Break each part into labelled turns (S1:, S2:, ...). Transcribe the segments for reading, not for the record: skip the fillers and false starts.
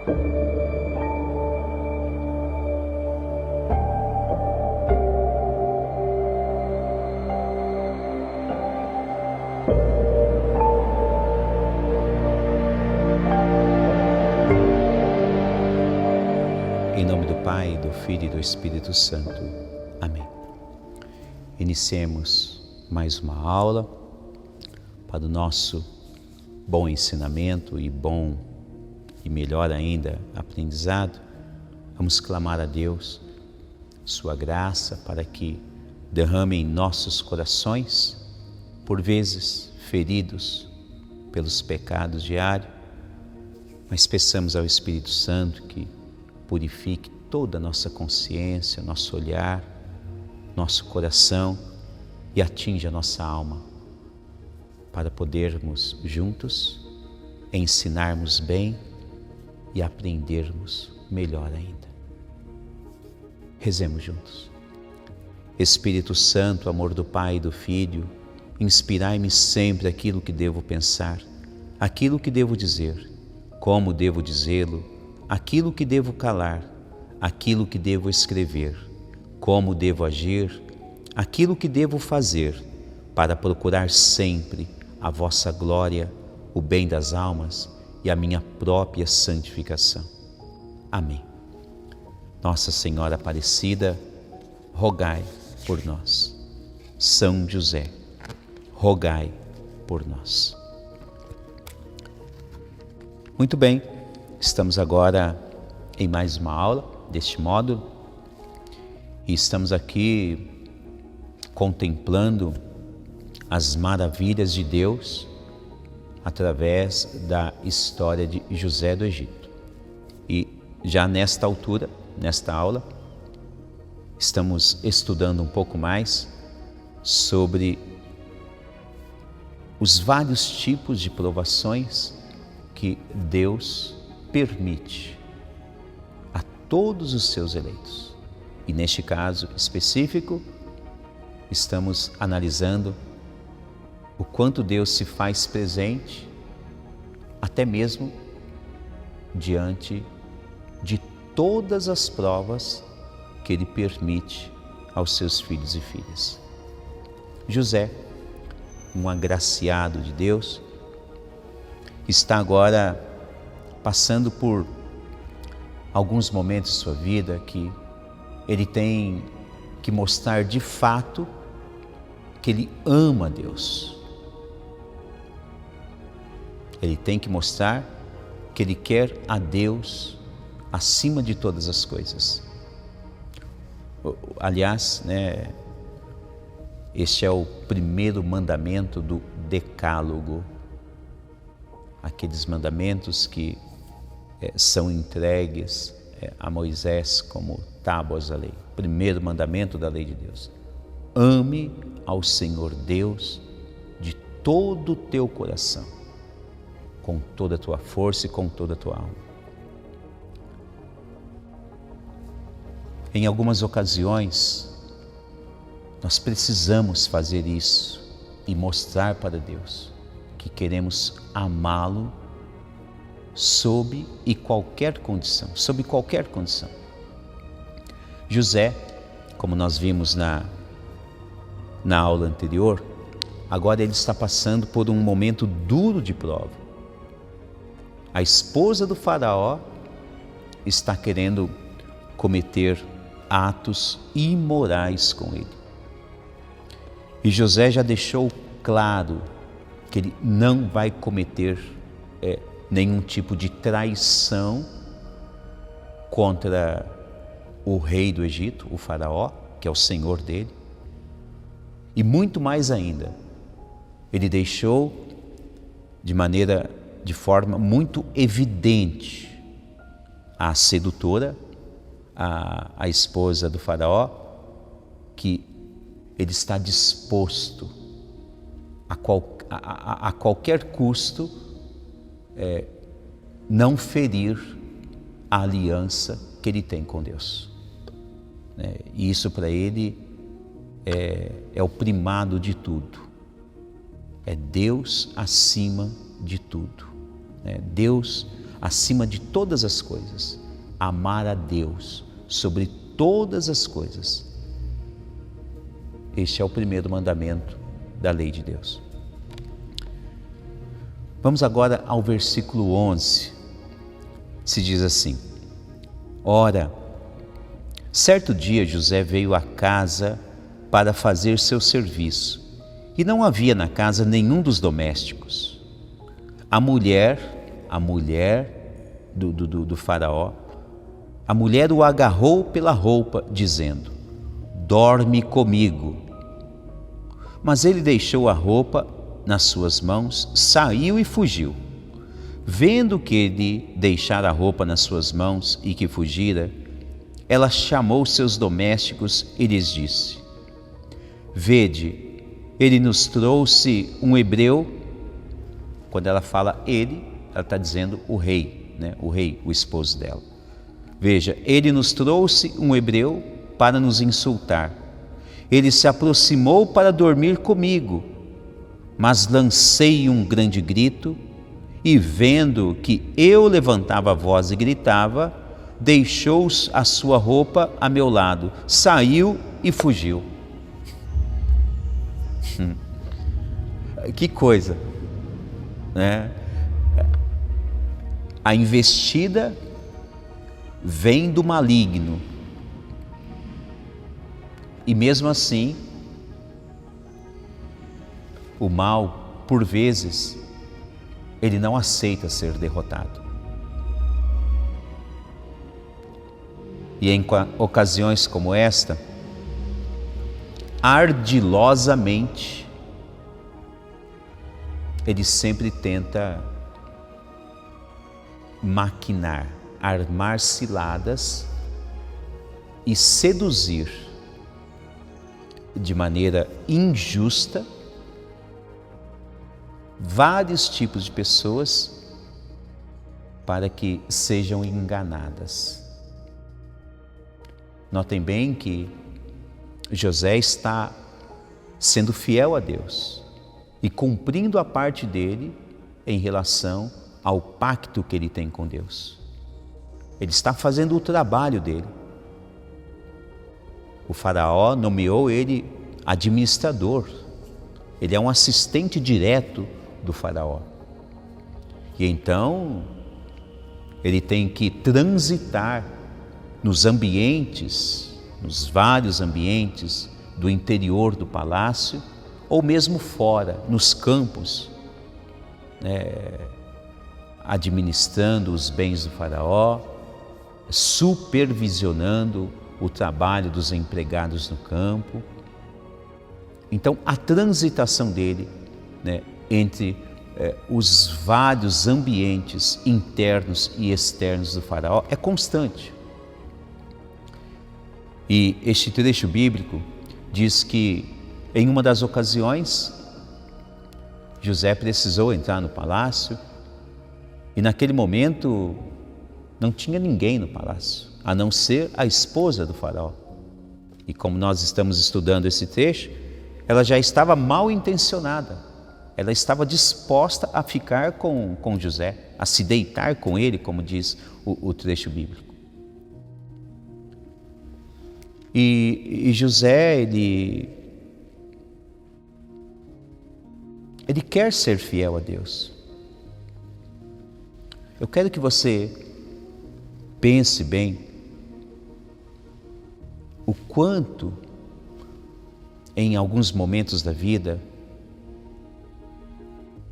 S1: Em nome do Pai, do Filho e do Espírito Santo. Amém. Iniciemos mais uma aula para o nosso bom ensinamento e bom e melhor ainda aprendizado. Vamos clamar a Deus sua graça para que derrame em nossos corações, por vezes feridos pelos pecados diários, mas peçamos ao Espírito Santo que purifique toda a nossa consciência, nosso olhar, nosso coração e atinja a nossa alma, para podermos juntos ensinarmos bem e aprendermos melhor ainda. Rezemos juntos. Espírito Santo, amor do Pai e do Filho, inspirai-me sempre aquilo que devo pensar, aquilo que devo dizer, como devo dizê-lo, aquilo que devo calar, aquilo que devo escrever, como devo agir, aquilo que devo fazer, para procurar sempre a vossa glória, o bem das almas e a minha própria santificação. Amém. Nossa Senhora Aparecida, rogai por nós. São José, rogai por nós. Muito bem. Estamos agora em mais uma aula deste módulo e estamos aqui contemplando as maravilhas de Deus através da história de José do Egito. E já nesta altura, nesta aula, estamos estudando um pouco mais sobre os vários tipos de provações que Deus permite a todos os seus eleitos. E neste caso específico, estamos analisando o quanto Deus se faz presente, até mesmo diante de todas as provas que Ele permite aos seus filhos e filhas. José, um agraciado de Deus, está agora passando por alguns momentos de sua vida que ele tem que mostrar de fato que ele ama Deus. Ele tem que mostrar que ele quer a Deus acima de todas as coisas. Aliás, este é o primeiro mandamento do Decálogo, aqueles mandamentos que são entregues a Moisés como tábuas da lei. Primeiro mandamento da lei de Deus: ame ao Senhor Deus de todo o teu coração, com toda a tua força e com toda a tua alma. Em algumas ocasiões, nós precisamos fazer isso e mostrar para Deus que queremos amá-lo sob qualquer condição. José, como nós vimos na aula anterior, agora ele está passando por um momento duro de prova. A esposa do faraó está querendo cometer atos imorais com ele. E José já deixou claro que ele não vai cometer nenhum tipo de traição contra o rei do Egito, o faraó, que é o senhor dele. E muito mais ainda, ele deixou de forma muito evidente a sedutora, a esposa do faraó, que ele está disposto a qualquer custo não ferir a aliança que ele tem com Deus. E isso para ele é o primado de tudo. É Deus acima de tudo. Deus acima de todas as coisas, amar a Deus sobre todas as coisas. Este é o primeiro mandamento da lei de Deus. Vamos agora ao versículo 11. Se diz assim: Ora, certo dia José veio à casa para fazer seu serviço, e não havia na casa nenhum dos domésticos. A mulher do faraó, a mulher o agarrou pela roupa, dizendo: dorme comigo. Mas ele deixou a roupa nas suas mãos, saiu e fugiu. Vendo que ele deixara a roupa nas suas mãos e que fugira, ela chamou seus domésticos e lhes disse: Vede, ele nos trouxe um hebreu. Quando ela fala ele, ela está dizendo o rei, né? O rei, o esposo dela. Veja, ele nos trouxe um hebreu para nos insultar. Ele se aproximou para dormir comigo, mas lancei um grande grito e, vendo que eu levantava a voz e gritava, deixou a sua roupa a meu lado, saiu e fugiu. Que coisa, né? A investida vem do maligno, e mesmo assim, o mal, por vezes, ele não aceita ser derrotado. E em ocasiões como esta, ardilosamente, ele sempre tenta maquinar, armar ciladas e seduzir de maneira injusta vários tipos de pessoas para que sejam enganadas. Notem bem que José está sendo fiel a Deus e cumprindo a parte dele em relação ao pacto que ele tem com Deus. Ele está fazendo o trabalho dele. O faraó nomeou ele administrador. Ele é um assistente direto do faraó. E então ele tem que transitar nos ambientes, nos vários ambientes do interior do palácio, ou mesmo fora, nos campos, administrando os bens do faraó, supervisionando o trabalho dos empregados no campo. Então, a transitação dele, entre os vários ambientes internos e externos do faraó é constante. E este trecho bíblico diz que, em uma das ocasiões, José precisou entrar no palácio e, naquele momento, não tinha ninguém no palácio, a não ser a esposa do faraó. E como nós estamos estudando esse trecho, ela já estava mal intencionada. Ela estava disposta a ficar com José, a se deitar com ele, como diz o trecho bíblico. E José, ele quer ser fiel a Deus. Eu quero que você pense bem o quanto, em alguns momentos da vida,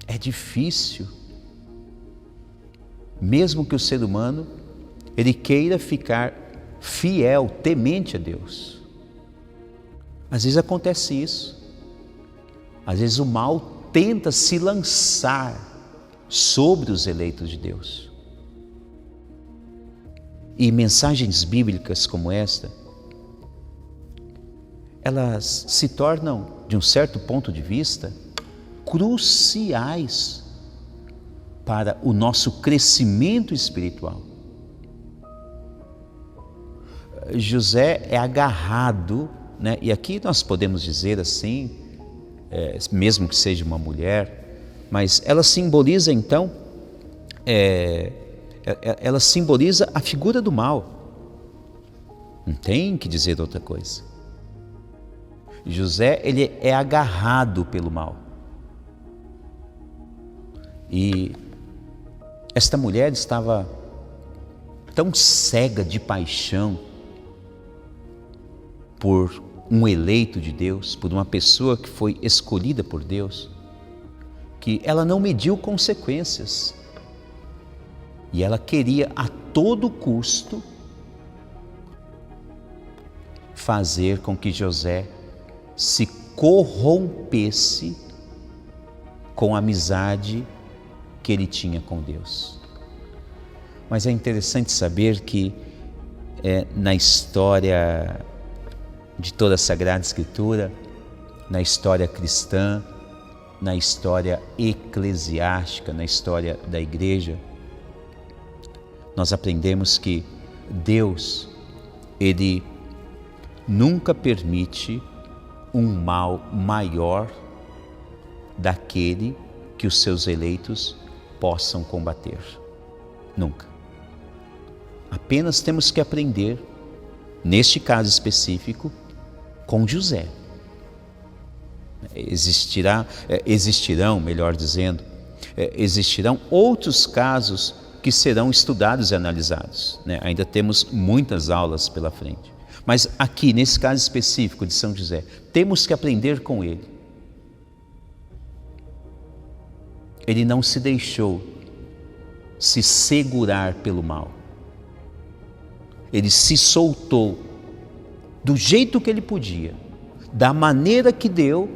S1: é difícil, mesmo que o ser humano ele queira ficar fiel, temente a Deus. Às vezes acontece isso. Às vezes o mal tenta se lançar sobre os eleitos de Deus. E mensagens bíblicas como esta, elas se tornam, de um certo ponto de vista, cruciais para o nosso crescimento espiritual. José é agarrado, e aqui nós podemos dizer assim, mesmo que seja uma mulher, mas ela simboliza então ela simboliza a figura do mal. Não tem que dizer outra coisa. José, ele é agarrado pelo mal. E esta mulher estava tão cega de paixão por um eleito de Deus, por uma pessoa que foi escolhida por Deus, que ela não mediu consequências. E ela queria a todo custo fazer com que José se corrompesse com a amizade que ele tinha com Deus. Mas é interessante saber que na história de toda a Sagrada Escritura, na história cristã, na história eclesiástica, na história da igreja, nós aprendemos que Deus, Ele nunca permite um mal maior daquele que os seus eleitos possam combater. Nunca. Apenas temos que aprender, neste caso específico, com José. Existirão outros casos que serão estudados e analisados, né? Ainda temos muitas aulas pela frente. Mas aqui, nesse caso específico de São José, temos que aprender com ele. Ele não se deixou se segurar pelo mal. Ele se soltou do jeito que ele podia, da maneira que deu.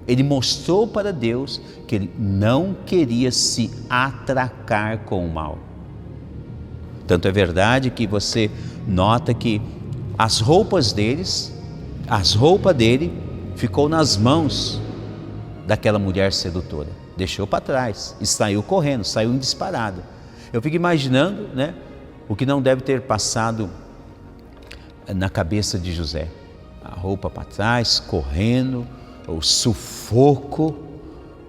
S1: Ele mostrou para Deus que ele não queria se atracar com o mal. Tanto é verdade que você nota que as roupas dele ficou nas mãos daquela mulher sedutora. Deixou para trás e saiu correndo, saiu em disparada. Eu fico imaginando, né, o que não deve ter passado na cabeça de José. A roupa para trás, correndo, o sufoco,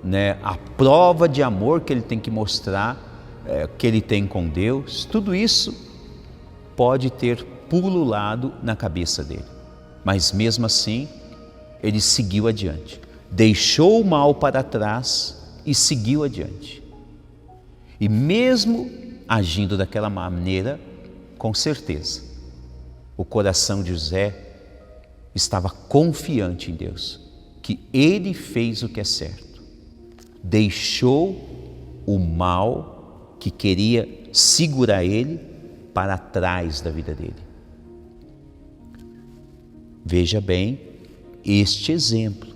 S1: né, a prova de amor que ele tem que mostrar, que ele tem com Deus. Tudo isso pode ter pululado na cabeça dele. Mas mesmo assim, ele seguiu adiante. Deixou o mal para trás e seguiu adiante. E mesmo agindo daquela maneira, com certeza, o coração de José estava confiante em Deus, que ele fez o que é certo. Deixou o mal que queria segurar ele para trás da vida dele. Veja bem este exemplo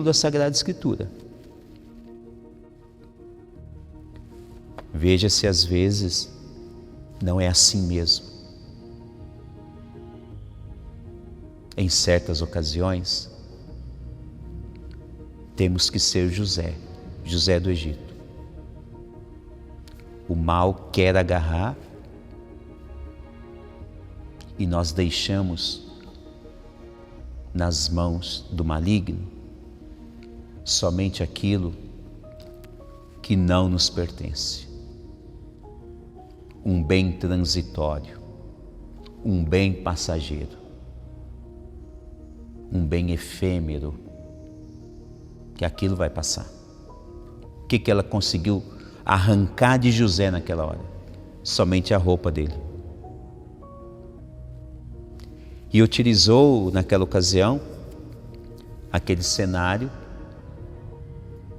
S1: da Sagrada Escritura. Veja se às vezes não é assim mesmo. Em certas ocasiões, temos que ser José do Egito. O mal quer agarrar e nós deixamos nas mãos do maligno somente aquilo que não nos pertence. Um bem transitório, um bem passageiro, um bem efêmero, que aquilo vai passar. O que ela conseguiu arrancar de José naquela hora? Somente a roupa dele. E utilizou naquela ocasião aquele cenário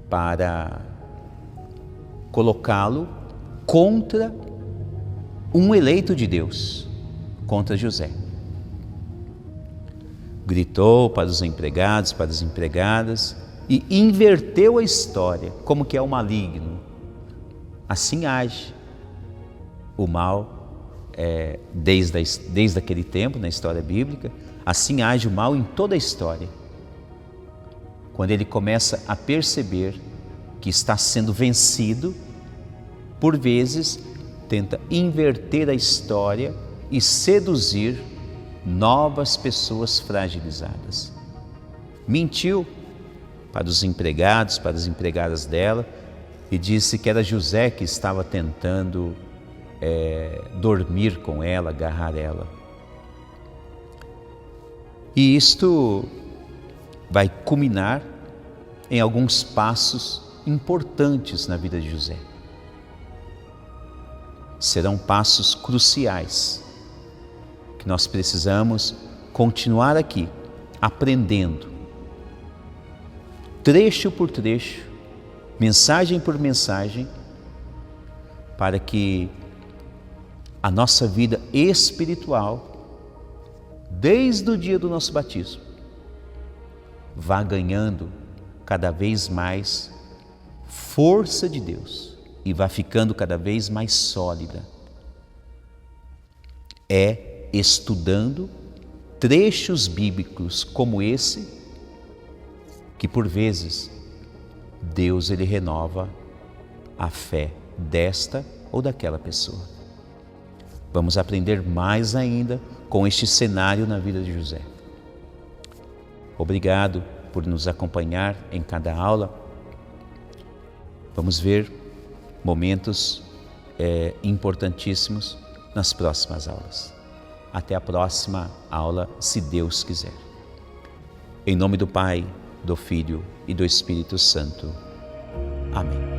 S1: para colocá-lo contra um eleito de Deus, contra José. Gritou para os empregados, para as empregadas e inverteu a história, como que é o maligno. Assim age o mal, desde aquele tempo, na história bíblica, assim age o mal em toda a história. Quando ele começa a perceber que está sendo vencido, por vezes tenta inverter a história e seduzir novas pessoas fragilizadas. Mentiu para os empregados, para as empregadas dela, e disse que era José que estava tentando dormir com ela, agarrar ela. E isto vai culminar em alguns passos importantes na vida de José. Serão passos cruciais que nós precisamos continuar aqui, aprendendo, trecho por trecho, mensagem por mensagem, para que a nossa vida espiritual, desde o dia do nosso batismo, vá ganhando cada vez mais força de Deus e vá ficando cada vez mais sólida. É estudando trechos bíblicos como esse que, por vezes, Deus ele renova a fé desta ou daquela pessoa. Vamos aprender mais ainda com este cenário na vida de José. Obrigado por nos acompanhar em cada aula. Vamos ver momentos importantíssimos nas próximas aulas. Até a próxima aula, se Deus quiser. Em nome do Pai, do Filho e do Espírito Santo. Amém.